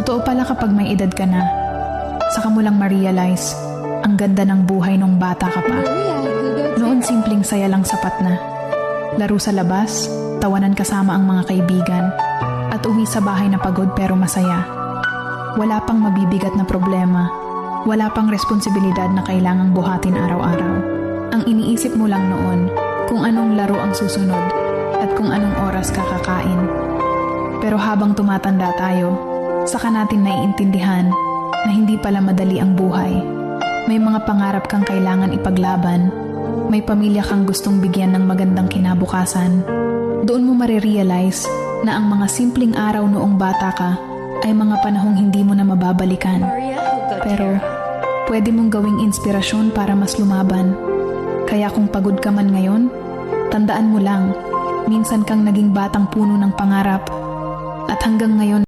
Totoo pala kapag may edad ka na, saka mo lang ma-realize ang ganda ng buhay nung bata ka pa. Noon simpleng saya lang sapat na. Laro sa labas, tawanan kasama ang mga kaibigan, at uwi sa bahay na pagod pero masaya. Wala pang mabibigat na problema, wala pang responsibilidad na kailangang buhatin araw-araw. Ang iniisip mo lang noon kung anong laro ang susunod at kung anong oras kakakain. Pero habang tumatanda tayo, saka natin naiintindihan na hindi pala madali ang buhay. May mga pangarap kang kailangan ipaglaban, may pamilya kang gustong bigyan ng magandang kinabukasan. Doon mo marirealize na ang mga simpleng araw noong bata ka ay mga panahong hindi mo na mababalikan. Pero pwede mong gawing inspirasyon para mas lumaban. Kaya kung pagod ka man ngayon, tandaan mo lang, minsan kang naging batang puno ng pangarap at hanggang ngayon